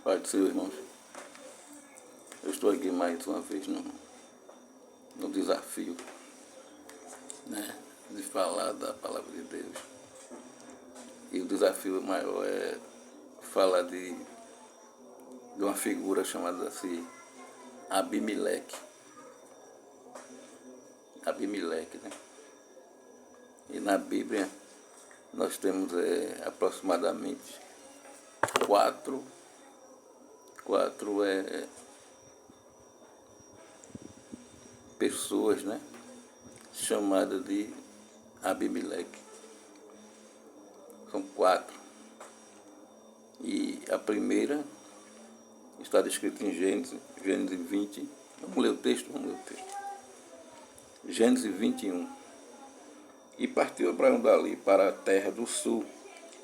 Pai do Senhor, irmãos, eu estou aqui mais uma vez no desafio, né, de falar da palavra de Deus. E o desafio maior é falar de uma figura chamada assim, Abimeleque. Abimeleque, né? E na Bíblia nós temos aproximadamente quatro pessoas, né, chamadas de Abimeleque. São quatro. E a primeira está descrita em Gênesis 20. Vamos ler o texto? Gênesis 21. E partiu Abraão dali para a terra do sul,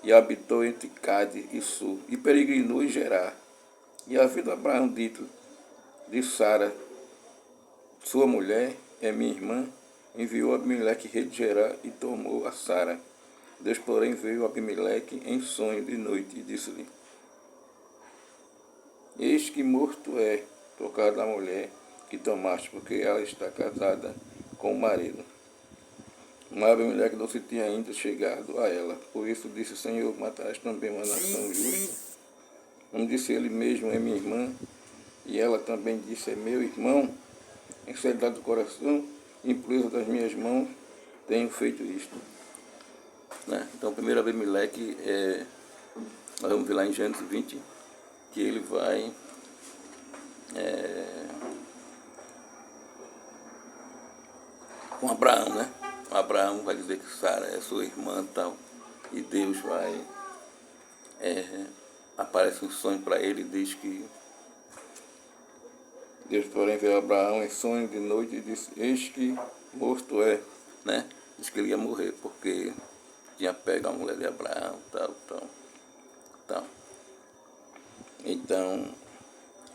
e habitou entre Cádiz e Sul, e peregrinou em Gerar. E havendo Abraão dito de Sara, sua mulher é minha irmã, enviou Abimeleque rei de Gerar e tomou a Sara. Deus, porém, veio a Abimeleque em sonho de noite e disse-lhe: eis que morto é por causa da mulher que tomaste, porque ela está casada com o marido. Mas Abimeleque não se tinha ainda chegado a ela. Por isso disse: Senhor, mataste também uma nação justa. Não disse ele mesmo: é minha irmã. E ela também disse: é meu irmão. Em sinceridade do coração e impureza das minhas mãos tenho feito isto. Né? Então, primeiro Abimeleque, nós vamos ver lá em Gênesis 20, que ele vai com Abraão, né? Abraão vai dizer que Sara é sua irmã e tal. E Deus vai, aparece um sonho para ele e diz que Deus, porém, veio a Abraão em sonho de noite e disse: eis que morto é, né? Diz que ele ia morrer porque tinha pego a mulher de Abraão, tal. Então,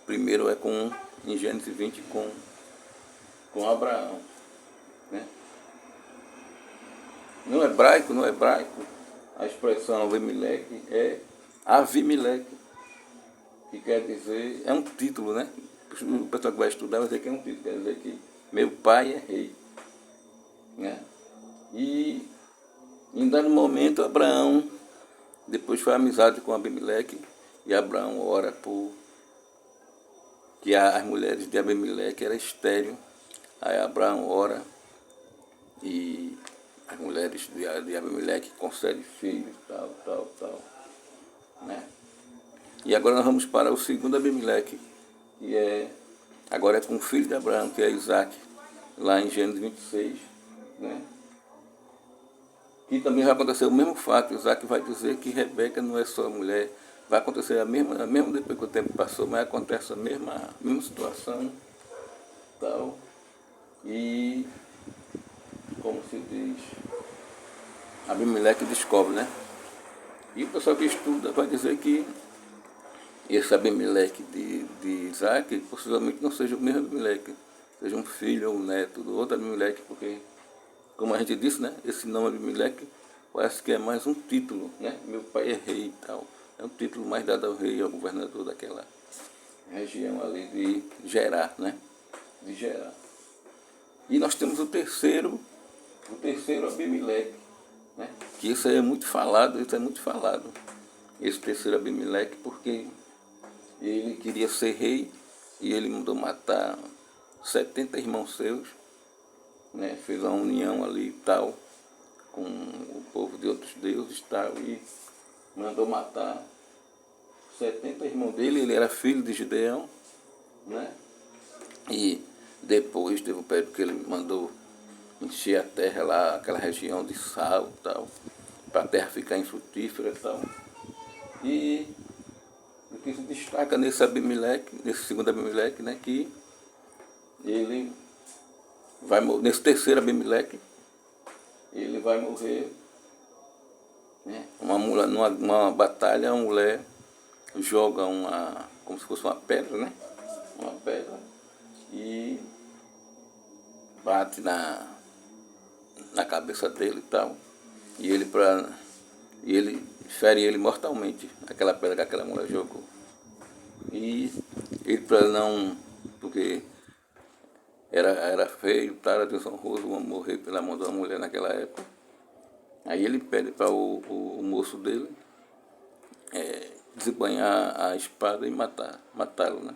primeiro em Gênesis 20 com Abraão, né? No hebraico, a expressão Abimeleque é Avimeleque, que quer dizer, é um título, né? O pessoal que vai estudar vai dizer que é um título, quer dizer que meu pai é rei, né? E em dado momento Abraão depois foi amizade com Abimeleque, e Abraão ora por que as mulheres de Abimeleque eram estéreis. Aí Abraão ora e as mulheres de Abimeleque concedem filhos, tal, né? E agora nós vamos para o segundo Abimeleque, que agora é com o filho de Abraão, que é Isaac, lá em Gênesis 26, né? E também vai acontecer o mesmo fato. Isaac vai dizer que Rebeca não é sua mulher. Vai acontecer a mesma depois que o tempo passou, mas acontece a mesma situação, tal. E, como se diz, Abimeleque descobre, né? E o pessoal que estuda vai dizer que esse Abimeleque de Isaac possivelmente não seja o mesmo Abimeleque, seja um filho ou um neto do outro Abimeleque, porque, como a gente disse, né, esse nome Abimeleque parece que é mais um título, né? Meu pai é rei e tal. É um título mais dado ao rei, ao governador daquela região ali de Gerar, né? De Gerar. E nós temos o terceiro Abimeleque, né? Que isso é muito falado, esse terceiro Abimeleque, porque ele queria ser rei e ele mandou matar 70 irmãos seus, né? Fez uma união ali e tal, com o povo de outros deuses e tal, e mandou matar 70 irmãos dele. Ele era filho de Gideão, né? E depois teve um período que ele mandou encher a terra lá, aquela região de sal e tal, para a terra ficar infrutífera e tal. E o que se destaca nesse segundo Abimeleque, né, que ele vai morrer, nesse terceiro Abimeleque, ele vai morrer, né? Numa batalha, uma mulher joga como se fosse uma pedra, né? Uma pedra, e bate na cabeça dele e tal, e ele fere ele mortalmente, aquela pedra que aquela mulher jogou. E ele, para não, porque era feio, tá, era desonroso o homem morrer pela mão de uma mulher naquela época. Aí ele pede para o moço dele desembanhar a espada e matá-lo, né?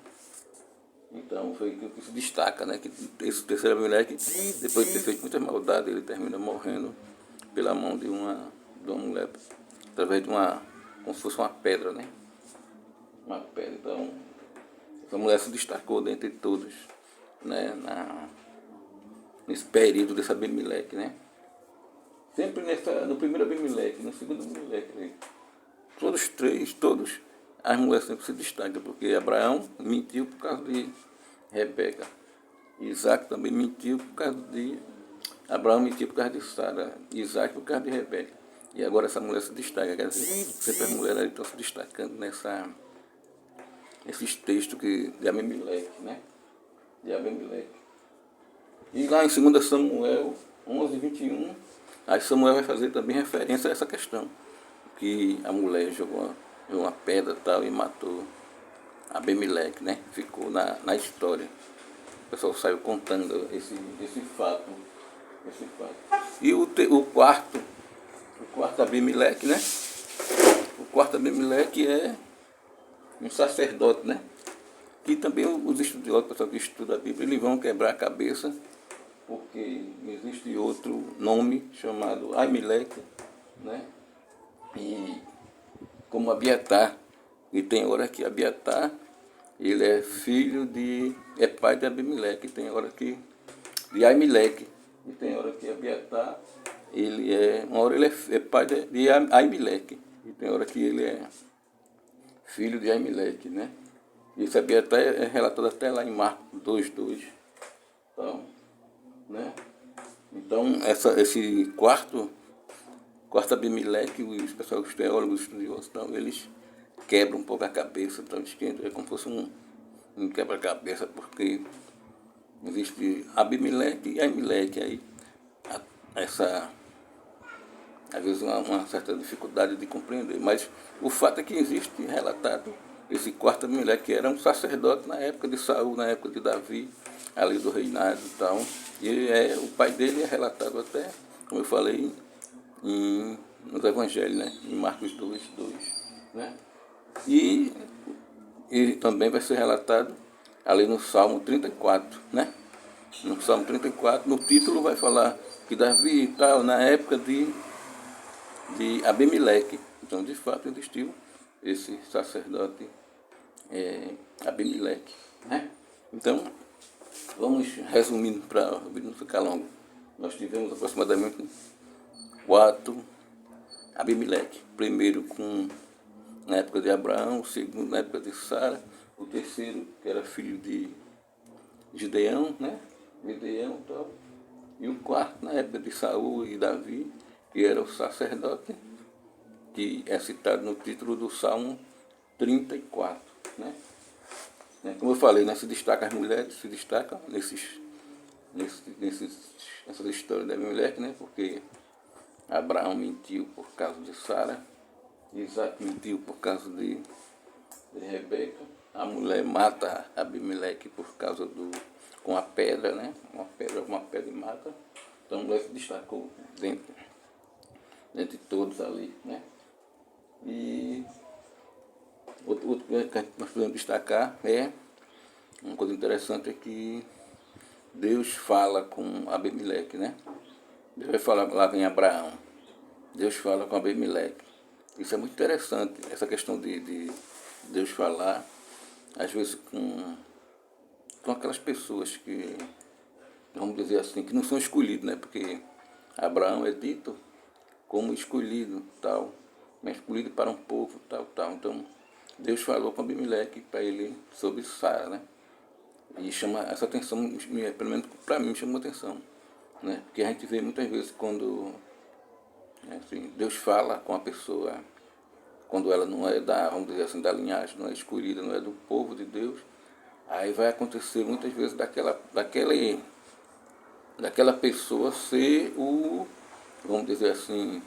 Então foi o que se destaca, né? Que esse terceiro mulher que depois de ter feito muita maldade, ele termina morrendo pela mão de uma mulher, através de como se fosse uma pedra, né? Uma pedra. Então, essa mulher se destacou dentre todos, né? Nesse período desse Abimeleque, né? Sempre no primeiro Abimeleque, no segundo Abimeleque, né? Todos, as mulheres sempre se destacam, porque Abraão mentiu por causa de Rebeca. Isaac também mentiu por causa de... Abraão mentiu por causa de Sara, Isaac por causa de Rebeca. E agora essa mulher se destaca, quer dizer, sempre as mulheres estão se destacando nesses textos de Abimeleque, né? De Abimeleque. E lá em 2 Samuel 11:21, aí Samuel vai fazer também referência a essa questão, que a mulher jogou uma pedra e tal e matou Abimeleque, né? Ficou na história. O pessoal saiu contando esse fato. E o quarto Abimeleque, né? O quarto Abimeleque é um sacerdote, né? Que também os estudiosos, o pessoal que estuda a Bíblia, eles vão quebrar a cabeça, porque existe outro nome chamado Aimeleque, né? E como Abiatar, e tem hora que Abiatar, ele é é pai de Abimeleque, tem hora que de Aimeleque, e tem hora que Abiatar, uma hora ele é pai de Aimeleque, e tem hora que ele é filho de Aimeleque, né? Isso Abiatar é relatado até lá em Marcos 2:2. Então, né? Então esse quarto Abimeleque, os pessoal, os teólogos, os estudiosos, então, eles quebram um pouco a cabeça, então é como se fosse um quebra-cabeça, porque existe Abimeleque e Aimeleque, aí às vezes uma certa dificuldade de compreender, mas o fato é que existe relatado esse quarto Abimeleque, que era um sacerdote na época de Saul, na época de Davi, ali do reinado e tal, e o pai dele é relatado até, como eu falei, nos evangelhos, né? Em Marcos 2:2, né? E também vai ser relatado ali no Salmo 34, né? No Salmo 34, no título vai falar que Davi e tal, na época de Abimeleque. Então, de fato, existiu esse sacerdote Abimeleque, né? Então, vamos resumindo para não ficar longo. Nós tivemos aproximadamente 4 Abimeleque. Primeiro na época de Abraão, o segundo na época de Sara, o terceiro que era filho de Gideão, né? Gideão e tal. E o quarto na época de Saul e Davi, que era o sacerdote, que é citado no título do Salmo 34, né? Como eu falei, né, se destaca as mulheres, se destacam nessas histórias da Abimeleque, né? Porque Abraão mentiu por causa de Sara, Isaac mentiu por causa de Rebeca, a mulher mata Abimeleque por causa com a pedra, né? Uma pedra e mata. Então a mulher se destacou dentre todos ali, né? E outro que nós podemos destacar uma coisa interessante, é que Deus fala com Abimeleque, né? Deus vai falar lá em Abraão. Deus fala com Abimeleque. Isso é muito interessante, essa questão de Deus falar, às vezes com aquelas pessoas que, vamos dizer assim, que não são escolhidos, né? Porque Abraão é dito como escolhido, tal, mas escolhido para um povo, tal. Então, Deus falou com Abimeleque para ele sobre Sara, né? E chama essa atenção, pelo menos para mim, chamou atenção, né? Porque a gente vê muitas vezes quando assim, Deus fala com a pessoa, quando ela não é vamos dizer assim, da linhagem, não é escolhida, não é do povo de Deus, aí vai acontecer muitas vezes daquela pessoa ser vamos dizer assim,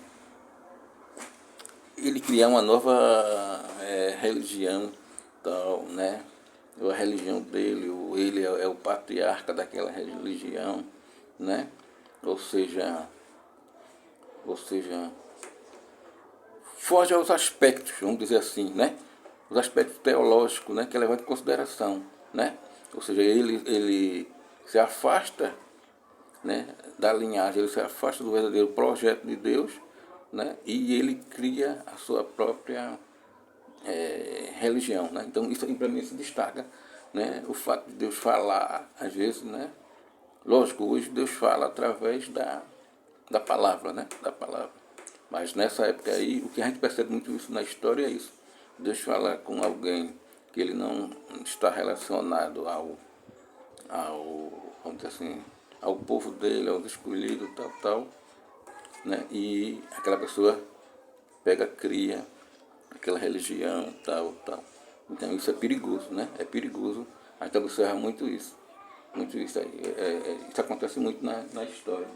ele criar uma nova religião, tal, né? A religião dele, ele é o patriarca daquela religião, né? Ou seja, foge aos aspectos, vamos dizer assim, né? Os aspectos teológicos, né? Que é levado em consideração, né? Ou seja, ele se afasta, né, da linhagem, ele se afasta do verdadeiro projeto de Deus, né? E ele cria a sua própria religião, né? Então isso aí para mim se destaca, né? O fato de Deus falar, às vezes, né? Lógico, hoje Deus fala através da palavra, né? Da palavra. Mas nessa época aí, o que a gente percebe muito isso na história é isso. Deus fala com alguém que ele não está relacionado vamos dizer assim, ao povo dele, aos escolhidos, tal, né? E aquela pessoa cria aquela religião, tal. Então isso é perigoso, né? É perigoso. A gente observa muito isso aí. Isso acontece muito na história.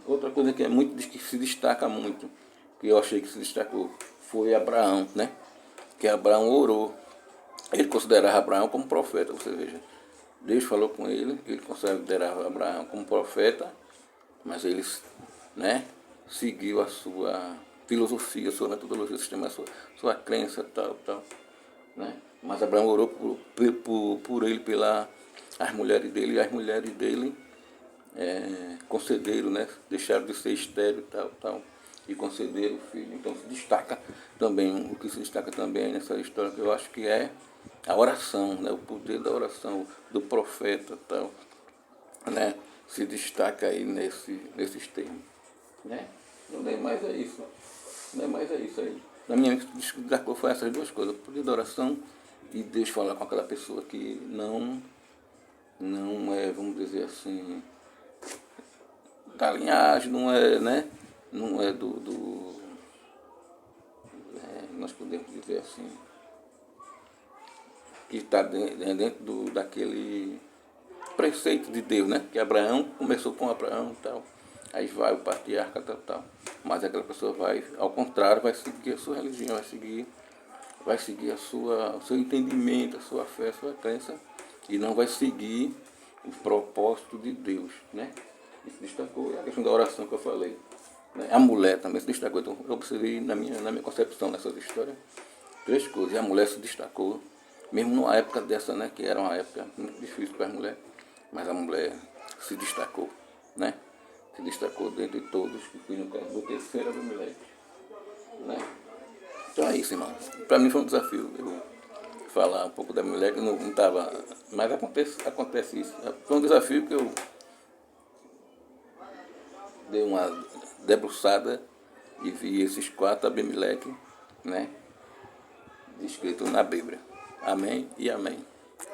Outra coisa que que se destaca muito, que eu achei que se destacou, foi Abraão, né? Que Abraão orou. Ele considerava Abraão como profeta, você veja. Deus falou com ele considerava Abraão como profeta, mas ele, né, seguiu a sua filosofia, a sua metodologia, o sistema, a sua crença, tal, né? Mas Abraão orou por ele, as mulheres dele, e as mulheres dele concederam, né? Deixaram de ser estéril, tal, e concederam o filho. Então se destaca também, o que se destaca também nessa história, que eu acho que é a oração, né? O poder da oração do profeta, tal, né? Se destaca aí nesses termos, né? Não é mais é isso, não é mais é isso aí. Na minha destacou foi essas duas coisas, o poder da oração e Deus falar com aquela pessoa que não é, vamos dizer assim, da linhagem, não é, né? Não é nós podemos dizer assim, que está dentro daquele preceito de Deus, né? Que Abraão começou com Abraão e tal. Aí vai o patriarca, tal. Mas aquela pessoa vai, ao contrário, vai seguir a sua religião, vai seguir o seu entendimento, a sua fé, a sua crença, e não vai seguir o propósito de Deus, né? Isso destacou a questão da oração que eu falei, né? A mulher também se destacou. Então eu observei na minha concepção nessas histórias três coisas. E a mulher se destacou, mesmo numa época dessa, né? Que era uma época muito difícil para as mulheres, mas a mulher se destacou, né? Se destacou dentre todos, que fui no caso do terceiro do moleque, né? Então é isso, irmão. Para mim foi um desafio eu falar um pouco da mulher, que não estava. Mas acontece isso. Foi um desafio que eu dei uma debruçada e vi esses 4 Abimeleque, né? Escrito na Bíblia. Amém e amém.